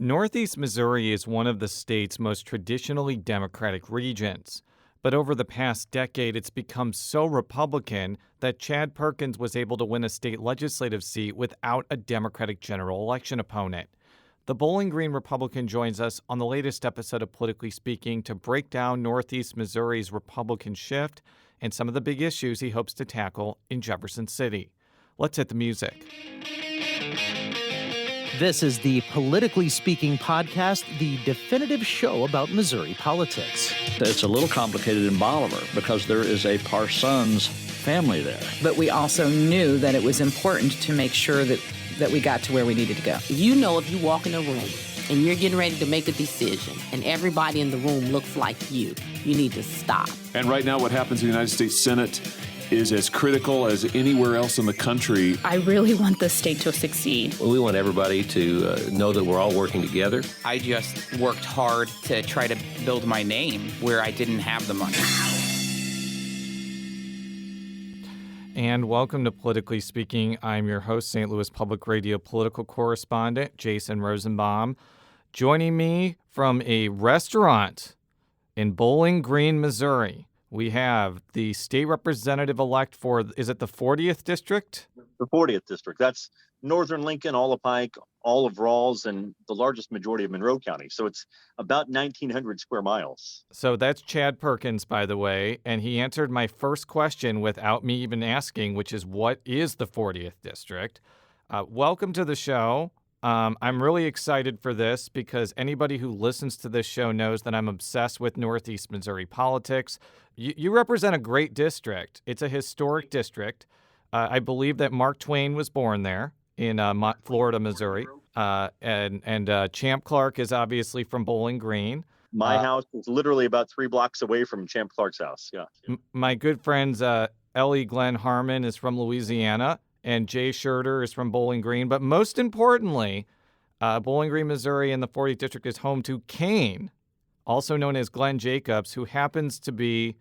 Northeast Missouri is one of the state's most traditionally Democratic regions. But over the past decade, it's become so Republican that Chad Perkins was able to win a state legislative seat without a Democratic general election opponent. The Bowling Green Republican joins us on the latest episode of Politically Speaking to break down Northeast Missouri's Republican shift and some of the big issues he hopes to tackle in Jefferson City. Let's hit the music. This is the Politically Speaking podcast, the definitive show about Missouri politics. It's a little complicated in Bolivar because there is a Parsons family there. But we also knew that it was important to make sure that we got to where we needed to go. You know, if you walk in a room and you're getting ready to make a decision and everybody in the room looks like you need to stop. And right now what happens in the United States Senate is as critical as anywhere else in the country. I really want the state to succeed. Well, we want everybody to know that we're all working together. I just worked hard to try to build my name where I didn't have the money. And welcome to Politically Speaking. I'm your host, St. Louis Public Radio political correspondent, Jason Rosenbaum. Joining me from a restaurant in Bowling Green, Missouri, we have the state representative-elect for, is it the 40th district? The 40th district. That's northern Lincoln, all of Pike, all of Ralls, and the largest majority of Monroe County. So it's about 1,900 square miles. So that's Chad Perkins, by the way, and he answered my first question without me even asking, which is, what is the 40th district? Welcome to the show. I'm really excited for this because anybody who listens to this show knows that I'm obsessed with Northeast Missouri politics. You represent a great district. It's a historic district. I believe that Mark Twain was born there in Florida, Missouri. And Champ Clark is obviously from Bowling Green. My house is literally about 3 blocks away from Champ Clark's house. Yeah. My good friends, Ellie Glenn Harmon is from Louisiana, and Jay Scherter is from Bowling Green. But most importantly, Bowling Green, Missouri, in the 40th district is home to Kane, also known as Glenn Jacobs, who happens to be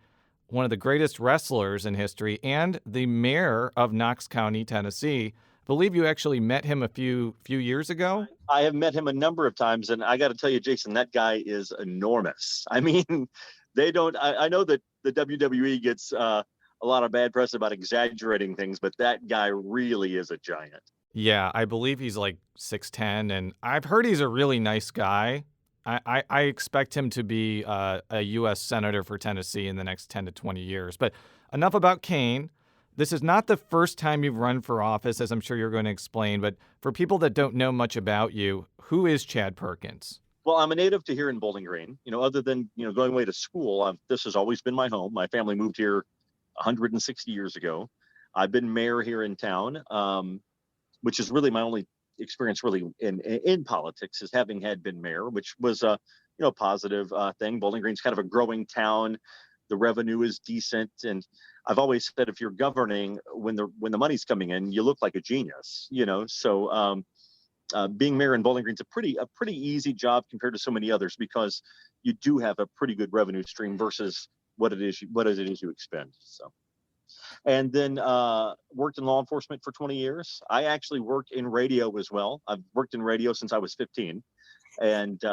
one of the greatest wrestlers in history and the mayor of Knox County, Tennessee. I believe you actually met him a few years ago. I have met him a number of times, and I got to tell you, Jason, that guy is enormous. I mean, I know that the WWE gets a lot of bad press about exaggerating things, but that guy really is a giant. Yeah, I believe he's like 6'10", and I've heard he's a really nice guy. I expect him to be a U.S. Senator for Tennessee in the next 10 to 20 years. But enough about Kane. This is not the first time you've run for office, as I'm sure you're going to explain. But for people that don't know much about you, who is Chad Perkins? Well, I'm a native to here in Bowling Green. Other than going away to school, this has always been my home. My family moved here 160 years ago. I've been mayor here in town, which is really my only experience really in politics, is having had been mayor, which was a positive thing. Bowling Green's kind of a growing town. The revenue is decent, and I've always said if you're governing when the money's coming in, you look like a genius. So being mayor in Bowling Green's a pretty easy job compared to so many others because you do have a pretty good revenue stream versus what it is you expend. So. And then worked in law enforcement for 20 years. I actually work in radio as well. I've worked in radio since I was 15. And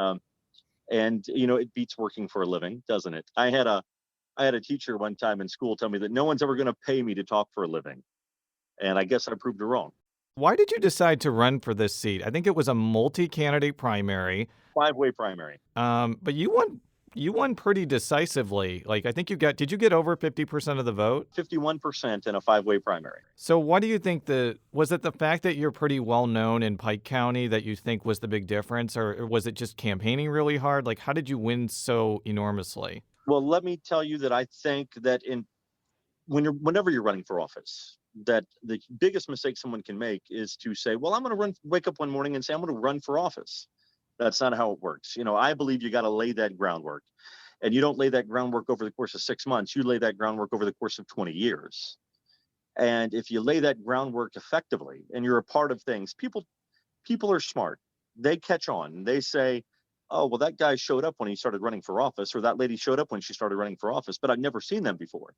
it beats working for a living, doesn't it? I had a teacher one time in school tell me that no one's ever going to pay me to talk for a living. And I guess I proved her wrong. Why did you decide to run for this seat? I think it was a multi-candidate primary. 5-way primary. But you won pretty decisively. Like, I think did you get over 50% of the vote? 51% in a 5-way primary. So what do you think was it the fact that you're pretty well known in Pike County that you think was the big difference? Or was it just campaigning really hard? Like, how did you win so enormously? Well, let me tell you that I think that whenever you're running for office, that the biggest mistake someone can make is to say, well, I'm going to wake up one morning and say, I'm going to run for office. That's not how it works. I believe you got to lay that groundwork, and you don't lay that groundwork over the course of 6 months. You lay that groundwork over the course of 20 years. And if you lay that groundwork effectively and you're a part of things, people are smart. They catch on. They say, oh, well, that guy showed up when he started running for office, or that lady showed up when she started running for office, but I've never seen them before.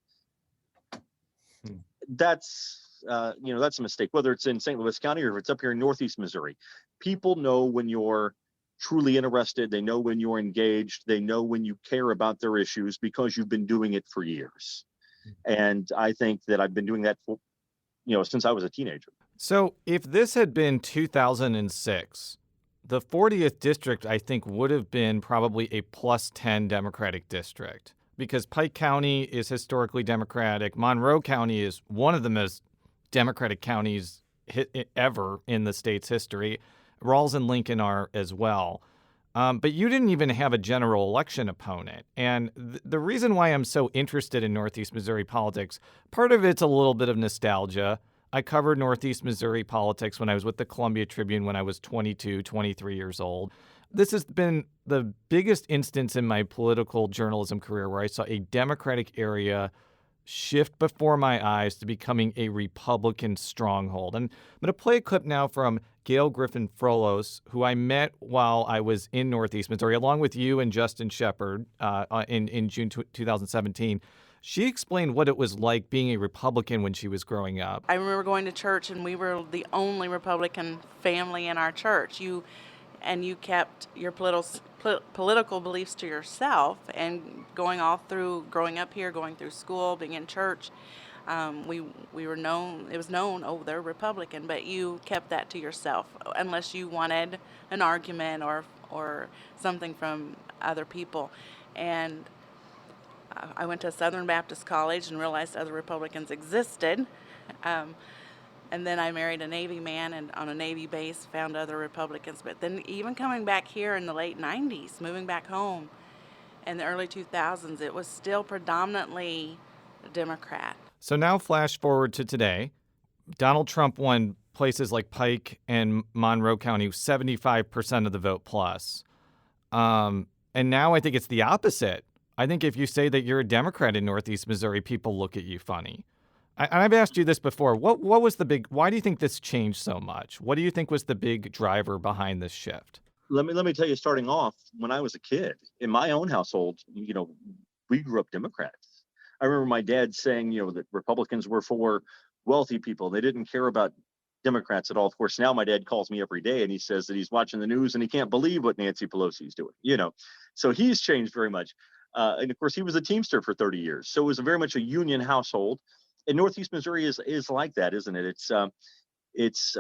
That's a mistake, whether it's in St. Louis County or if it's up here in Northeast Missouri. People know when you're truly interested. They know when you're engaged. They know when you care about their issues because you've been doing it for years. And I think that I've been doing that for, since I was a teenager. So if this had been 2006, the 40th district, I think, would have been probably a +10 Democratic district because Pike County is historically Democratic. Monroe County is one of the most Democratic counties ever in the state's history. Ralls and Lincoln are as well. But you didn't even have a general election opponent. And the reason why I'm so interested in Northeast Missouri politics, part of it's a little bit of nostalgia. I covered Northeast Missouri politics when I was with the Columbia Tribune when I was 22, 23 years old. This has been the biggest instance in my political journalism career where I saw a Democratic area shift before my eyes to becoming a Republican stronghold. And I'm going to play a clip now from Gail Griffin Frolos, who I met while I was in Northeast Missouri, along with you and Justin Shepard in June 2017. She explained what it was like being a Republican when she was growing up. I remember going to church, and we were the only Republican family in our church. You kept your political beliefs to yourself, and going up here, going through school, being in church, we were known. It was known, oh, they're Republican, but you kept that to yourself unless you wanted an argument or something from other people. And I went to Southern Baptist College and realized other Republicans existed. And then I married a Navy man, and on a Navy base found other Republicans. But then even coming back here in the late 90s, moving back home in the early 2000s, it was still predominantly Democrat. So now flash forward to today. Donald Trump won places like Pike and Monroe County, 75% of the vote plus. And now I think it's the opposite. I think if you say that you're a Democrat in Northeast Missouri, people look at you funny. And I've asked you this before. What was why do you think this changed so much? What do you think was the big driver behind this shift? Let me tell you, starting off, when I was a kid, in my own household, we grew up Democrats. I remember my dad saying, that Republicans were for wealthy people. They didn't care about Democrats at all. Of course, now my dad calls me every day and he says that he's watching the news and he can't believe what Nancy Pelosi's doing, So he's changed very much. And of course, he was a Teamster for 30 years. So it was very much a union household. And Northeast Missouri is like that, isn't it? It's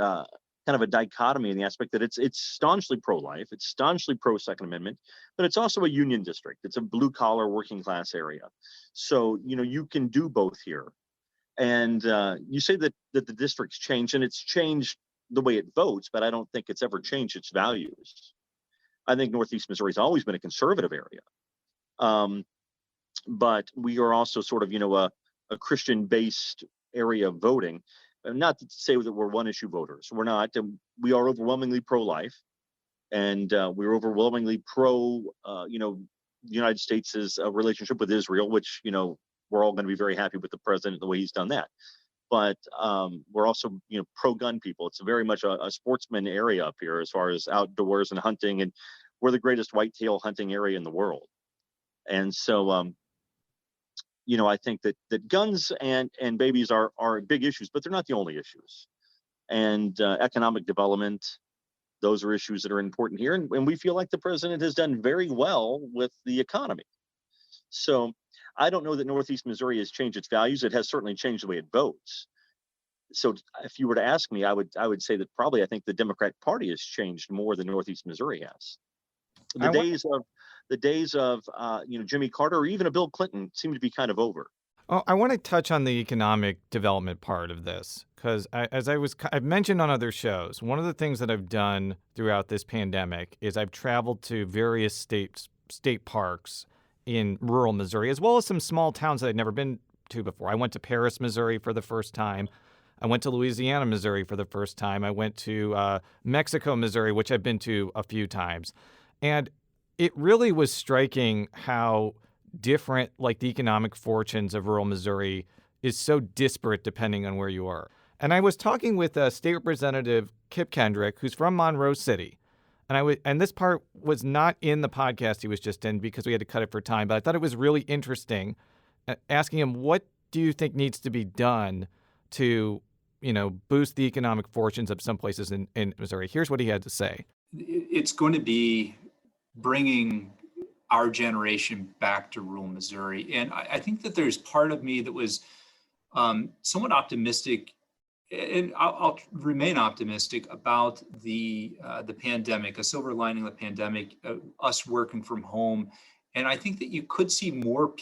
kind of a dichotomy in the aspect that it's staunchly pro-life, it's staunchly pro-Second Amendment, but it's also a union district. It's a blue-collar working class area. So, you can do both here. And you say that the district's changed, and it's changed the way it votes, but I don't think it's ever changed its values. I think Northeast Missouri's always been a conservative area. But we are also sort of, a Christian-based area of voting. Not to say that we're one-issue voters. We're not. We are overwhelmingly pro-life, and we're overwhelmingly pro, the United States' relationship with Israel, which, we're all going to be very happy with the president, the way he's done that. But we're also, pro-gun people. It's very much a sportsman area up here as far as outdoors and hunting, and we're the greatest whitetail hunting area in the world. And so, I think that guns and babies are big issues, but they're not the only issues. And economic development, those are issues that are important here. And we feel like the president has done very well with the economy. So I don't know that Northeast Missouri has changed its values. It has certainly changed the way it votes. So if you were to ask me, I would say that probably I think the Democratic Party has changed more than Northeast Missouri has. The days of Jimmy Carter or even a Bill Clinton seem to be kind of over. Oh, I want to touch on the economic development part of this because I've mentioned on other shows, one of the things that I've done throughout this pandemic is I've traveled to various state parks in rural Missouri, as well as some small towns that I'd never been to before. I went to Paris, Missouri for the first time. I went to Louisiana, Missouri for the first time. I went to Mexico, Missouri, which I've been to a few times. And it really was striking how different, the economic fortunes of rural Missouri is so disparate depending on where you are. And I was talking with State Representative Kip Kendrick, who's from Monroe City. And this part was not in the podcast he was just in because we had to cut it for time, but I thought it was really interesting asking him, what do you think needs to be done to, boost the economic fortunes of some places in Missouri? Here's what he had to say. It's going to be bringing our generation back to rural Missouri. And I think that there's part of me that was somewhat optimistic, and I'll remain optimistic about the pandemic, a silver lining of the pandemic, us working from home. And I think that you could see more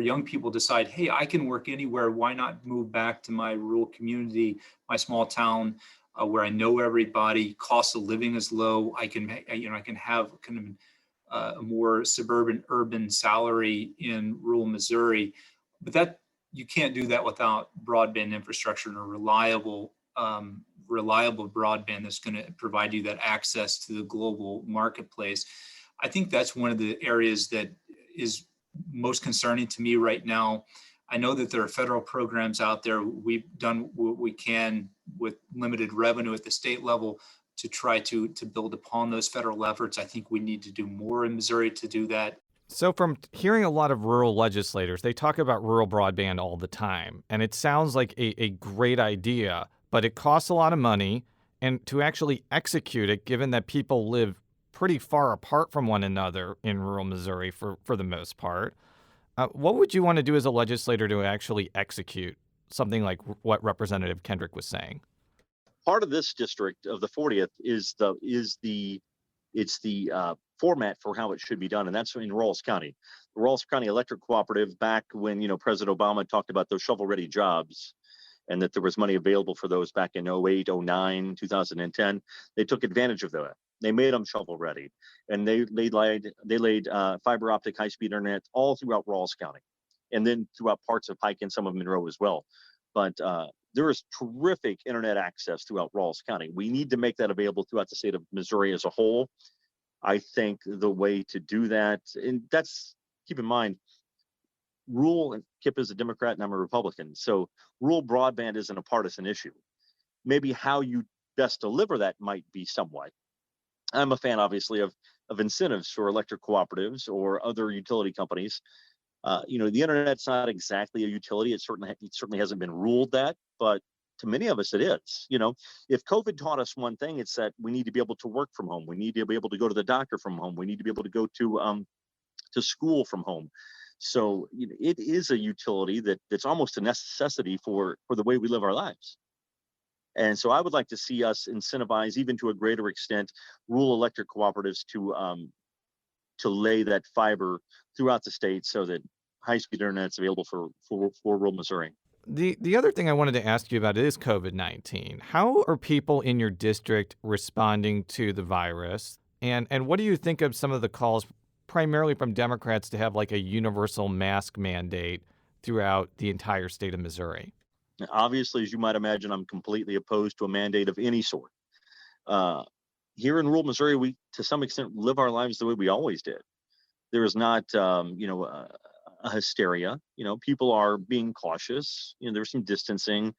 young people decide, hey, I can work anywhere. Why not move back to my rural community, my small town, where I know everybody? Cost of living is low. I can have kind of a more suburban, urban salary in rural Missouri, but that you can't do that without broadband infrastructure and a reliable broadband that's going to provide you that access to the global marketplace. I think that's one of the areas that is most concerning to me right now. I know that there are federal programs out there. We've done what we can with limited revenue at the state level to try to build upon those federal efforts. I think we need to do more in Missouri to do that. So from hearing a lot of rural legislators, they talk about rural broadband all the time. And it sounds like a great idea, but it costs a lot of money. And to actually execute it, given that people live pretty far apart from one another in rural Missouri for the most part, what would you want to do as a legislator to actually execute something like what Representative Kendrick was saying? Part of this district of the 40th is the format for how it should be done, and that's in Ralls County. The Ralls County Electric Cooperative, back when President Obama talked about those shovel-ready jobs, and that there was money available for those back in 08, 09, 2010, they took advantage of that. They made them shovel-ready, and they laid fiber optic high-speed internet all throughout Ralls County, and then throughout parts of Pike and some of Monroe as well. But there is terrific internet access throughout Ralls County. We need to make that available throughout the state of Missouri as a whole. I think the way to do that, and that's, keep in mind, rural, and Kip is a Democrat and I'm a Republican, so rural broadband isn't a partisan issue. Maybe how you best deliver that might be somewhat. I'm a fan, obviously, of incentives for electric cooperatives or other utility companies. The internet's not exactly a utility. It certainly hasn't been ruled that, but to many of us, it is. If COVID taught us one thing, it's that we need to be able to work from home. We need to be able to go to the doctor from home. We need to be able to go to school from home. So it is a utility that's almost a necessity for the way we live our lives. And so I would like to see us incentivize, even to a greater extent, rural electric cooperatives to lay that fiber throughout the state so that high-speed internet is available for rural Missouri. The other thing I wanted to ask you about is COVID-19. How are people in your district responding to the virus? And what do you think of some of the calls, primarily from Democrats, to have like a universal mask mandate throughout the entire state of Missouri? Now, obviously, as you might imagine, I'm completely opposed to a mandate of any sort. Here in rural Missouri, we, to some extent, live our lives the way we always did. There is not, a hysteria. People are being cautious. There's some distancing.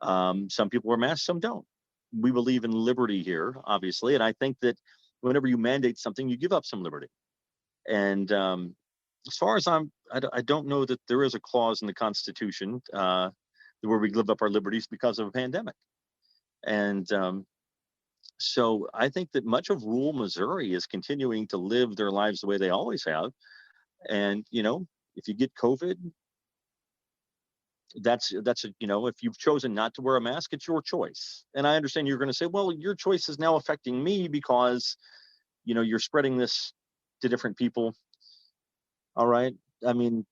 Some people wear masks, some don't. We believe in liberty here, obviously, and I think that whenever you mandate something, you give up some liberty. And as far as I don't know that there is a clause in the Constitution where we give up our liberties because of a pandemic. And so I think that much of rural Missouri is continuing to live their lives the way they always have. And, if you get COVID, if you've chosen not to wear a mask, it's your choice. And I understand you're going to say, well, your choice is now affecting me because, you're spreading this to different people. All right. I mean,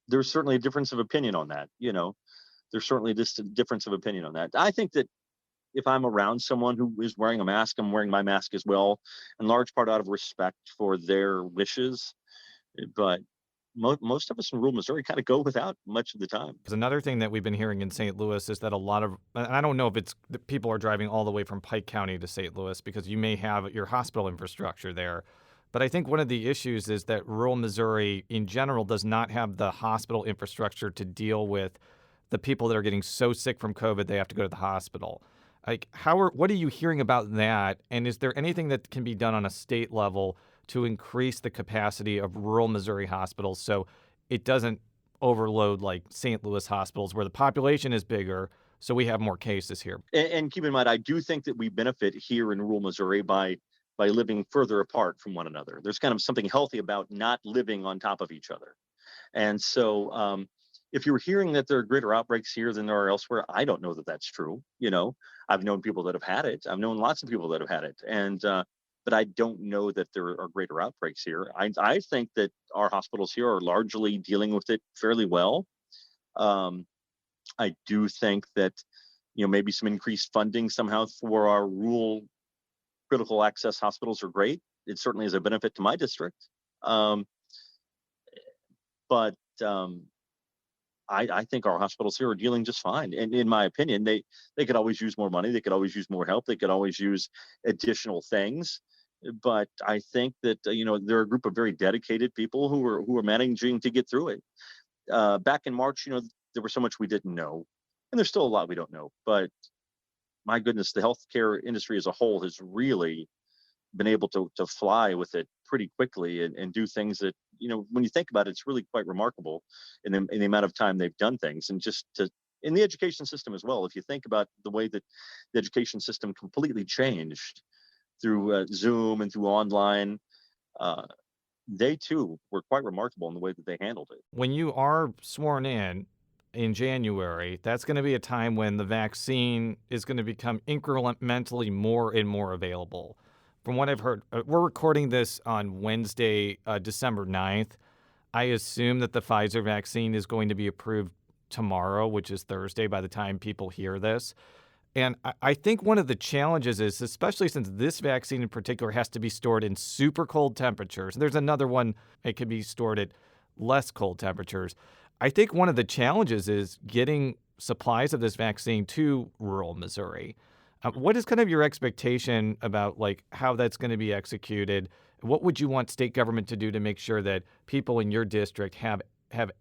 there's certainly a difference of opinion on that. There's certainly just a difference of opinion on that. I think that if I'm around someone who is wearing a mask, I'm wearing my mask as well, in large part out of respect for their wishes. But most of us in rural Missouri kind of go without much of the time. Because another thing that we've been hearing in St. Louis is that a lot of, and I don't know if it's that people are driving all the way from Pike County to St. Louis because you may have your hospital infrastructure there. But I think one of the issues is that rural Missouri in general does not have the hospital infrastructure to deal with the people that are getting so sick from COVID they have to go to the hospital. Like, what are you hearing about that? And is there anything that can be done on a state level to increase the capacity of rural Missouri hospitals so it doesn't overload like St. Louis hospitals where the population is bigger, so we have more cases here? And keep in mind, I do think that we benefit here in rural Missouri by by living further apart from one another. There's kind of something healthy about not living on top of each other. And so if you're hearing that there are greater outbreaks here than there are elsewhere, I don't know that that's true. I've known people that have had it. I've known lots of people that have had it. But I don't know that there are greater outbreaks here. I think that our hospitals here are largely dealing with it fairly well. I do think that, maybe some increased funding somehow for our rural critical access hospitals are great. It certainly is a benefit to my district. But I think our hospitals here are dealing just fine. And in my opinion, they could always use more money. They could always use more help. They could always use additional things. But I think that, there are a group of very dedicated people who are managing to get through it. Back in March, there was so much we didn't know. And there's still a lot we don't know. But my goodness, the healthcare industry as a whole has really been able to fly with it pretty quickly and do things that, when you think about it, it's really quite remarkable in the amount of time they've done things. And in the education system as well, if you think about the way that the education system completely changed through Zoom and through online, they too were quite remarkable in the way that they handled it. When you are sworn in January, that's going to be a time when the vaccine is going to become incrementally more and more available. From what I've heard, we're recording this on Wednesday, December 9th. I assume that the Pfizer vaccine is going to be approved tomorrow, which is Thursday by the time people hear this. And I think one of the challenges is, especially since this vaccine in particular has to be stored in super cold temperatures, there's another one that can be stored at less cold temperatures. I think one of the challenges is getting supplies of this vaccine to rural Missouri. What is kind of your expectation about how that's going to be executed? What would you want state government to do to make sure that people in your district have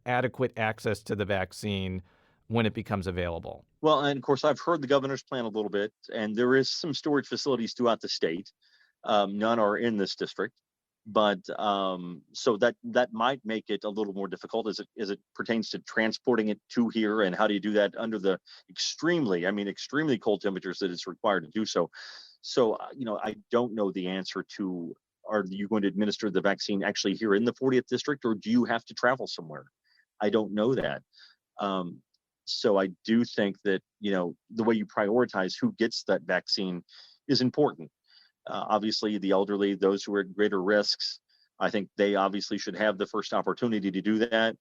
adequate access to the vaccine when it becomes available? Well, and of course, I've heard the governor's plan a little bit, and there is some storage facilities throughout the state. None are in this district, but so that might make it a little more difficult as it pertains to transporting it to here. And how do you do that under the extremely cold temperatures that it's required to do so? So, I don't know the answer to, are you going to administer the vaccine actually here in the 40th district, or do you have to travel somewhere? I don't know that. So I do think that, the way you prioritize who gets that vaccine is important. Obviously, the elderly, those who are at greater risks, I think they obviously should have the first opportunity to do that.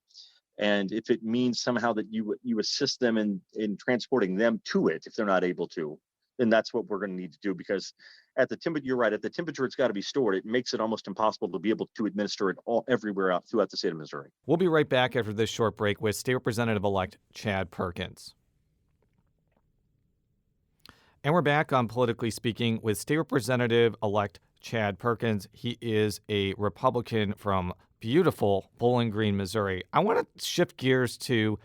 And if it means somehow that you assist them in transporting them to it, if they're not able to, then that's what we're going to need to do. Because at the temperature, you're right, at the temperature it's got to be stored, it makes it almost impossible to be able to administer it everywhere out throughout the state of Missouri. We'll be right back after this short break with State Representative-elect Chad Perkins. And we're back on Politically Speaking with State Representative-elect Chad Perkins. He is a Republican from beautiful Bowling Green, Missouri. I want to shift gears to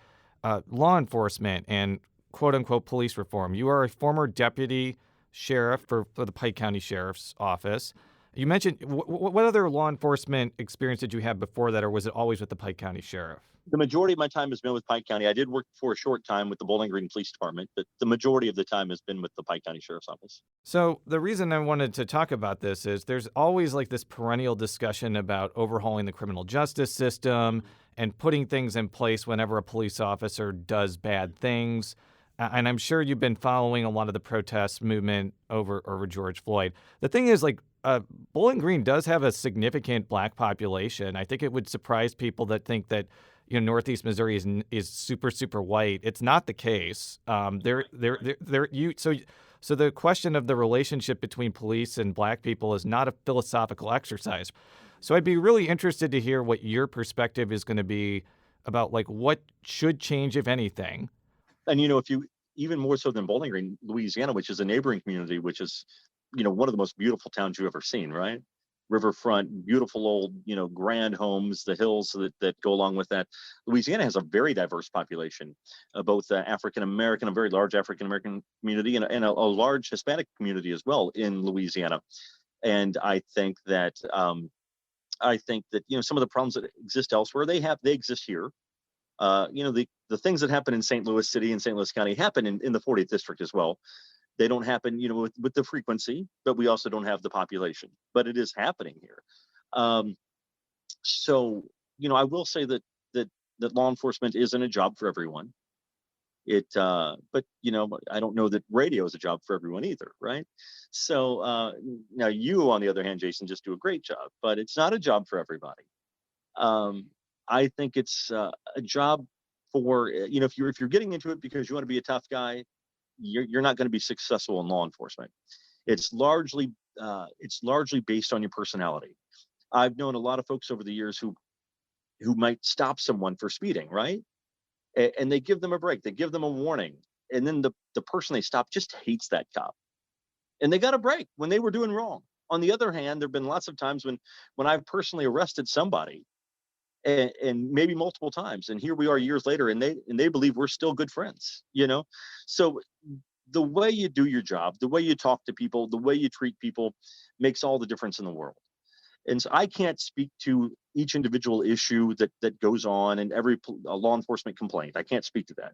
law enforcement and quote-unquote police reform. You are a former deputy sheriff for the Pike County Sheriff's Office. You mentioned, what other law enforcement experience did you have before that, or was it always with the Pike County Sheriff? The majority of my time has been with Pike County. I did work for a short time with the Bowling Green Police Department, but the majority of the time has been with the Pike County Sheriff's Office. So the reason I wanted to talk about this is there's always this perennial discussion about overhauling the criminal justice system and putting things in place whenever a police officer does bad things. And I'm sure you've been following a lot of the protest movement over George Floyd. The thing is, Bowling Green does have a significant black population. I think it would surprise people that think that Northeast Missouri is super, super white. It's not the case. So the question of the relationship between police and black people is not a philosophical exercise. So I'd be really interested to hear what your perspective is going to be about what should change, if anything. And if you, even more so than Bowling Green, Louisiana, which is a neighboring community, which is one of the most beautiful towns you've ever seen, right? Riverfront, beautiful old, grand homes, the hills that go along with that. Louisiana has a very diverse population, both African-American, a very large African-American community, and a large Hispanic community as well in Louisiana. And I think that some of the problems that exist elsewhere, they exist here. The things that happen in St. Louis City and St. Louis County happen in the 40th district as well. They don't happen, with the frequency, but we also don't have the population. But it is happening here. So, I will say that law enforcement isn't a job for everyone. But I don't know that radio is a job for everyone either, right? So now you, on the other hand, Jason, just do a great job, but it's not a job for everybody. I think it's a job for if you're getting into it because you want to be a tough guy, you're not going to be successful in law enforcement. It's largely based on your personality. I've known a lot of folks over the years who might stop someone for speeding, right? And they give them a break, they give them a warning, and then the person they stop just hates that cop, and they got a break when they were doing wrong. On the other hand, there have been lots of times when I've personally arrested somebody, and maybe multiple times, and here we are years later, and they believe we're still good friends. So the way you do your job, the way you talk to people, the way you treat people makes all the difference in the world. And so I can't speak to each individual issue that goes on in every law enforcement complaint. I can't speak to that.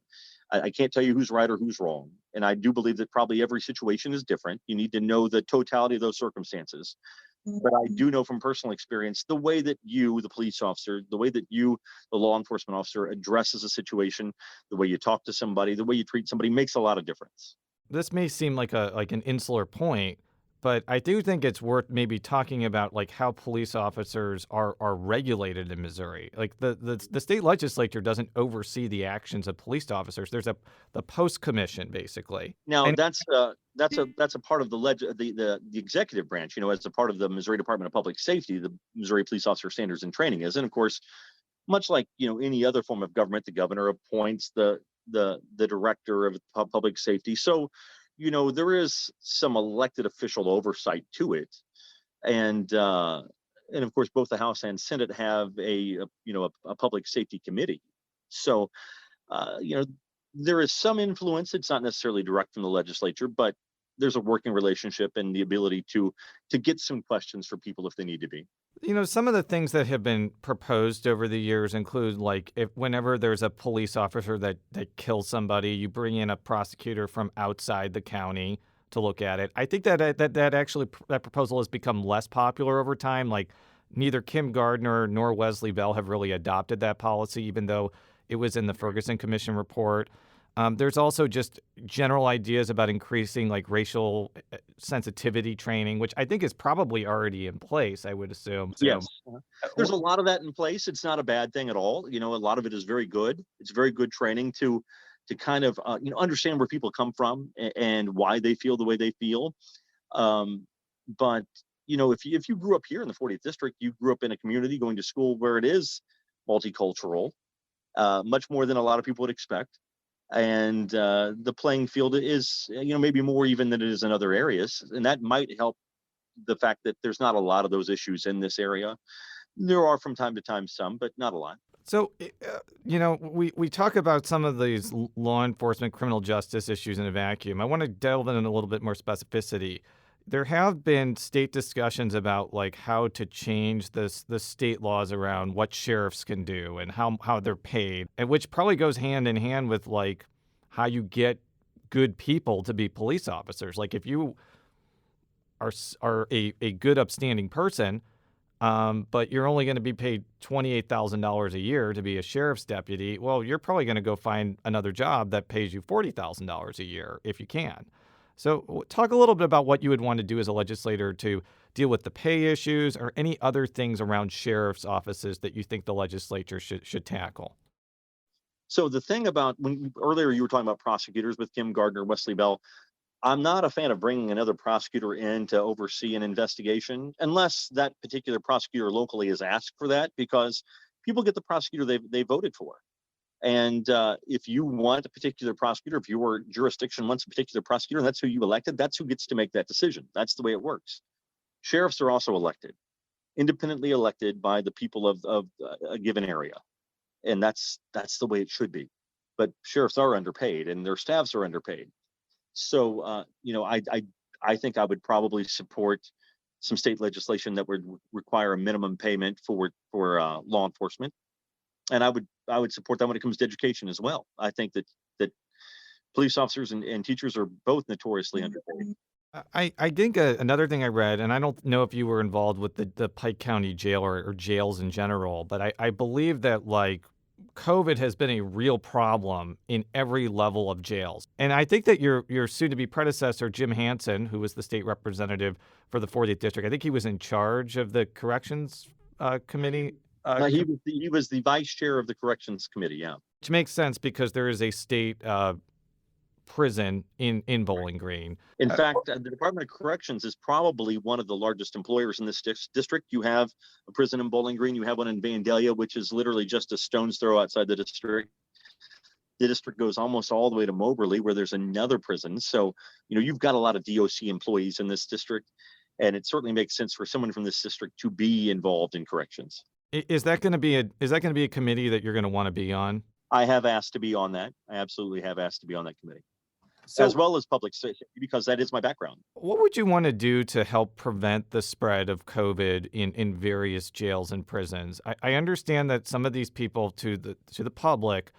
I can't tell you who's right or who's wrong. And I do believe that probably every situation is different. You need to know the totality of those circumstances. But I do know from personal experience, the way that you, the police officer, the way that you, the law enforcement officer, addresses a situation, the way you talk to somebody, the way you treat somebody makes a lot of difference. This may seem like an insular point, but I do think it's worth maybe talking about like how police officers are regulated in Missouri. Like the state legislature doesn't oversee the actions of police officers. There's the post commission basically. Now And that's a part of the executive branch. As a part of the Missouri Department of Public Safety, the Missouri Police Officer Standards and Training is, and of course, much like any other form of government, the governor appoints the director of public safety. So there is some elected official oversight to it, and of course both the House and Senate have a public safety committee. So there is some influence. It's not necessarily direct from the legislature, but there's a working relationship and the ability to get some questions for people if they need to be. Some of the things that have been proposed over the years include like whenever there's a police officer that kills somebody, you bring in a prosecutor from outside the county to look at it. I think that proposal has become less popular over time. Like neither Kim Gardner nor Wesley Bell have really adopted that policy, even though it was in the Ferguson Commission report. There's also just general ideas about increasing like racial sensitivity training, which I think is probably already in place, I would assume. Yes. There's a lot of that in place. It's not a bad thing at all. A lot of it is very good. It's very good training to kind of understand where people come from and why they feel the way they feel. But if you grew up here in the 40th district, you grew up in a community going to school where it is multicultural, much more than a lot of people would expect. And the playing field is, maybe more even than it is in other areas. And that might help the fact that there's not a lot of those issues in this area. There are from time to time some, but not a lot. So, we talk about some of these law enforcement, criminal justice issues in a vacuum. I want to delve in a little bit more specificity. There have been state discussions about like how to change the state laws around what sheriffs can do and how they're paid, and which probably goes hand in hand with like how you get good people to be police officers. Like if you are a good upstanding person, but you're only going to be paid $28,000 a year to be a sheriff's deputy, well, you're probably going to go find another job that pays you $40,000 a year if you can. So talk a little bit about what you would want to do as a legislator to deal with the pay issues or any other things around sheriff's offices that you think the legislature should tackle. So the thing about earlier you were talking about prosecutors with Kim Gardner, Wesley Bell, I'm not a fan of bringing another prosecutor in to oversee an investigation unless that particular prosecutor locally is asked for that, because people get the prosecutor they voted for. And if you want a particular prosecutor, if your jurisdiction wants a particular prosecutor, and that's who you elected, that's who gets to make that decision. That's the way it works. Sheriffs are also elected, independently elected by the people of a given area. And that's the way it should be. But sheriffs are underpaid and their staffs are underpaid. So, I think I would probably support some state legislation that would require a minimum payment for law enforcement. And I would support that when it comes to education as well. I think that Police officers and teachers are both notoriously underpaid. I think another thing I read, and I don't know if you were involved with the Pike County Jail or jails in general, but I believe that like COVID has been a real problem in every level of jails. And I think that your soon-to-be predecessor, Jim Hansen, who was the state representative for the 40th District, I think he was in charge of the corrections committee. He was the vice chair of the corrections committee, yeah. Which makes sense because there is a state prison in Bowling Green. In fact, the Department of Corrections is probably one of the largest employers in this district. You have a prison in Bowling Green. You have one in Vandalia, which is literally just a stone's throw outside the district. The district goes almost all the way to Moberly, where there's another prison. So, you've got a lot of DOC employees in this district, and it certainly makes sense for someone from this district to be involved in corrections. Is that going to be a committee that you're going to want to be on? I have asked to be on that. I absolutely have asked to be on that committee. As well as public safety, because that is my background. What would you want to do to help prevent the spread of COVID in various jails and prisons? I understand that some of these people to the public,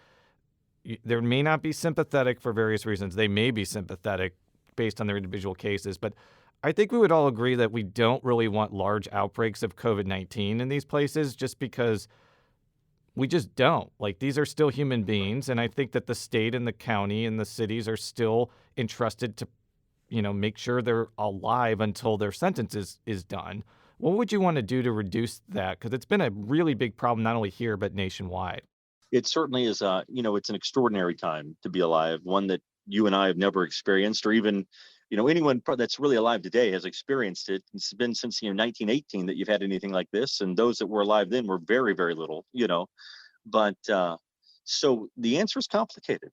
they may not be sympathetic for various reasons. They may be sympathetic based on their individual cases, but I think we would all agree that we don't really want large outbreaks of COVID-19 in these places just because we just don't. Like, these are still human beings, and I think that the state and the county and the cities are still entrusted to, make sure they're alive until their sentence is done. What would you want to do to reduce that? Because it's been a really big problem, not only here, but nationwide. It certainly is, it's an extraordinary time to be alive, one that you and I have never experienced, or even, anyone that's really alive today has experienced it. It's been since 1918 that you've had anything like this, and those that were alive then were very, very little, But so the answer is complicated.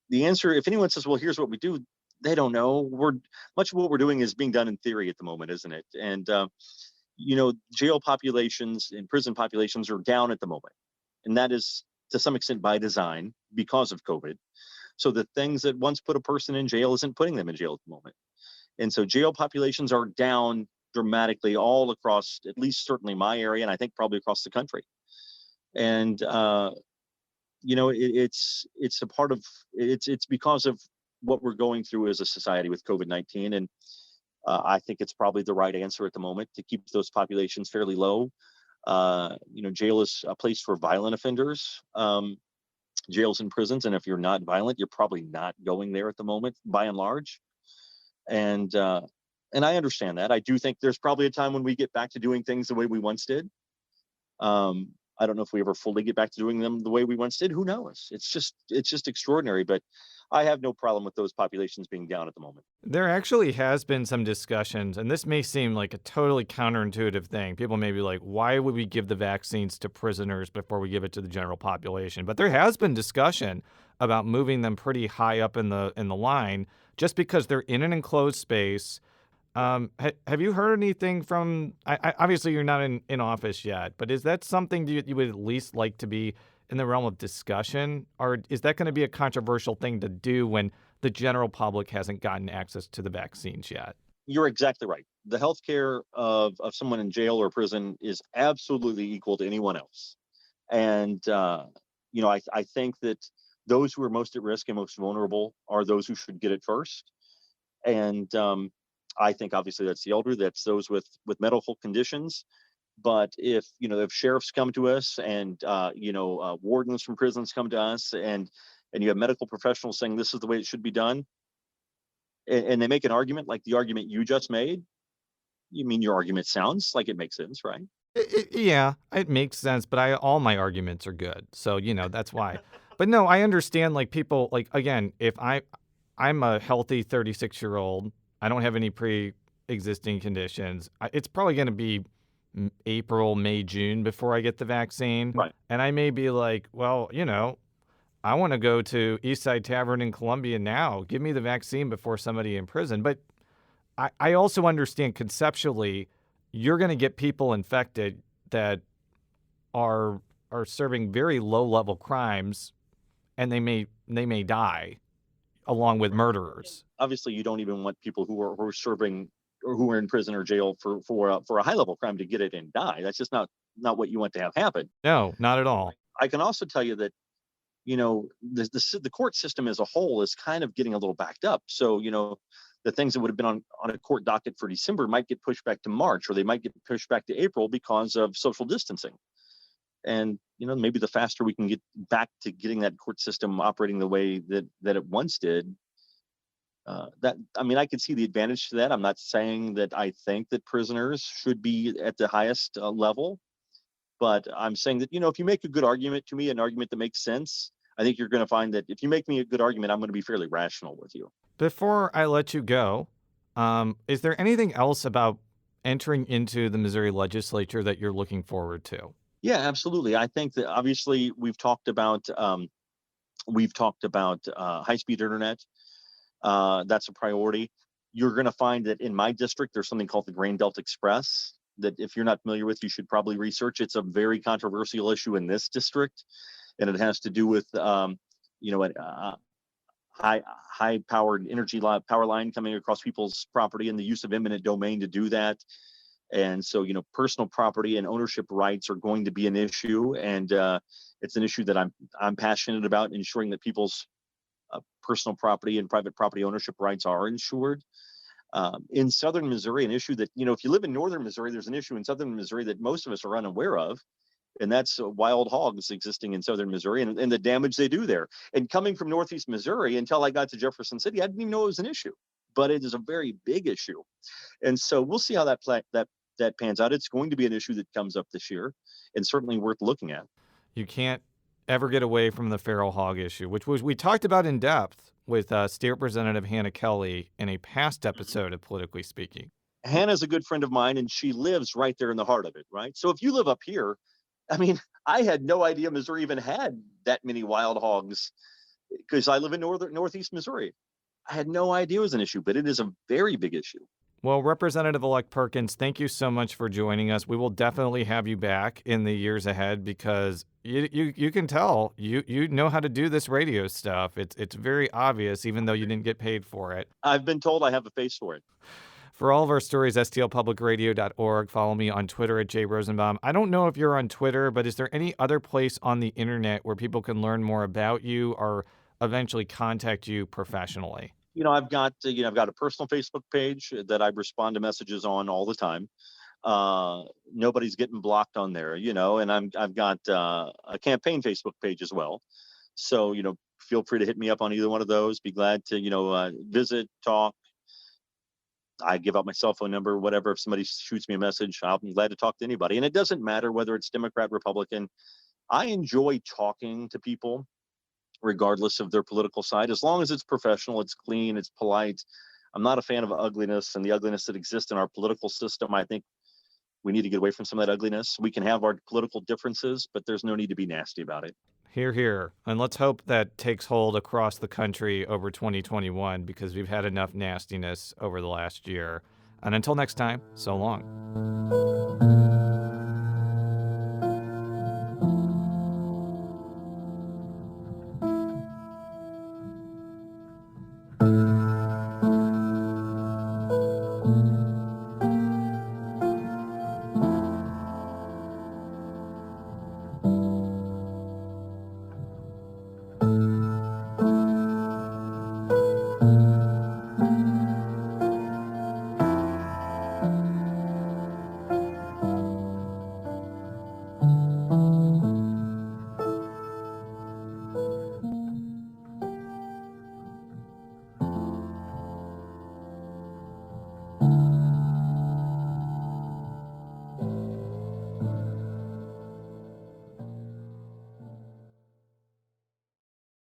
The answer, if anyone says, well, here's what we do, they don't know. Much of what we're doing is being done in theory at the moment, isn't it? And, jail populations and prison populations are down at the moment. And that is to some extent by design because of COVID. So the things that once put a person in jail isn't putting them in jail at the moment. And so jail populations are down dramatically all across, at least certainly my area, and I think probably across the country. And it's a part of it's because of what we're going through as a society with COVID-19, and I think it's probably the right answer at the moment to keep those populations fairly low. Jail is a place for violent offenders, jails and prisons, and if you're not violent, you're probably not going there at the moment, by and large. And I understand that. I do think there's probably a time when we get back to doing things the way we once did. I don't know if we ever fully get back to doing them the way we once did. Who knows? It's just extraordinary. But I have no problem with those populations being down at the moment. There actually has been some discussions, and this may seem like a totally counterintuitive thing. People may be like, why would we give the vaccines to prisoners before we give it to the general population? But there has been discussion about moving them pretty high up in the line just because they're in an enclosed space. Have you heard anything from, obviously you're not in office yet, but is that something you would at least like to be in the realm of discussion? Or is that going to be a controversial thing to do when the general public hasn't gotten access to the vaccines yet? You're exactly right. The healthcare of someone in jail or prison is absolutely equal to anyone else. And, I think that those who are most at risk and most vulnerable are those who should get it first. And, I think obviously that's the elderly, that's those with medical conditions. But if sheriffs come to us and, wardens from prisons come to us and you have medical professionals saying this is the way it should be done, and they make an argument like the argument you just made, you mean your argument sounds like it makes sense, right? Yeah, it makes sense, but all my arguments are good. So, that's why. But no, I understand, like, people, like, again, if I'm a healthy 36-year-old, I don't have any pre-existing conditions. It's probably going to be April, May, June before I get the vaccine. Right. And I may be like, well, I want to go to Eastside Tavern in Columbia now. Give me the vaccine before somebody in prison. But I also understand conceptually you're going to get people infected that are serving very low-level crimes, and they may die along with murderers. Obviously, you don't even want people who are serving or who are in prison or jail for a high level crime to get it and die. That's just not what you want to have happen. No, not at all. I can also tell you that the court system as a whole is kind of getting a little backed up. So, the things that would have been on a court docket for December might get pushed back to March, or they might get pushed back to April because of social distancing. And, maybe the faster we can get back to getting that court system operating the way that it once did, I could see the advantage to that. I'm not saying that I think that prisoners should be at the highest level, but I'm saying that, if you make a good argument to me, an argument that makes sense, I think you're going to find that if you make me a good argument, I'm going to be fairly rational with you. Before I let you go, is there anything else about entering into the Missouri legislature that you're looking forward to? Yeah, absolutely. I think that obviously we've talked about high-speed internet. That's a priority. You're going to find that in my district, there's something called the Grain Belt Express that if you're not familiar with, you should probably research. It's a very controversial issue in this district, and it has to do with, high-powered power line coming across people's property and the use of eminent domain to do that. And so, personal property and ownership rights are going to be an issue, and it's an issue that I'm passionate about, ensuring that people's personal property and private property ownership rights are ensured. In southern Missouri, an issue that, if you live in northern Missouri, there's an issue in southern Missouri that most of us are unaware of, and that's wild hogs existing in southern Missouri and the damage they do there. And coming from northeast Missouri, until I got to Jefferson City, I didn't even know it was an issue, but it is a very big issue. And so we'll see how that pans out. It's going to be an issue that comes up this year, and certainly worth looking at. You can't ever get away from the feral hog issue, which we talked about in depth with State Representative Hannah Kelly in a past episode of Politically Speaking. Hannah's a good friend of mine, and she lives right there in the heart of it, right? So if you live up here, I had no idea Missouri even had that many wild hogs because I live in northeast Missouri. I had no idea it was an issue, but it is a very big issue. Well, Representative-elect Perkins, thank you so much for joining us. We will definitely have you back in the years ahead because you can tell you know how to do this radio stuff. It's very obvious, even though you didn't get paid for it. I've been told I have a face for it. For all of our stories, stlpublicradio.org. Follow me on Twitter at @Rosenbaum. I don't know if you're on Twitter, but is there any other place on the internet where people can learn more about you or eventually contact you professionally? I've got a personal Facebook page that I respond to messages on all the time. Nobody's getting blocked on there, and I've got a campaign Facebook page as well. So, feel free to hit me up on either one of those. Be glad to, visit, talk. I give out my cell phone number, whatever. If somebody shoots me a message, I'll be glad to talk to anybody. And it doesn't matter whether it's Democrat, Republican. I enjoy talking to people regardless of their political side, as long as it's professional, it's clean, it's polite. I'm not a fan of ugliness and the ugliness that exists in our political system. I think we need to get away from some of that ugliness. We can have our political differences, but there's no need to be nasty about it. Hear, hear. And let's hope that takes hold across the country over 2021 because we've had enough nastiness over the last year. And until next time, so long.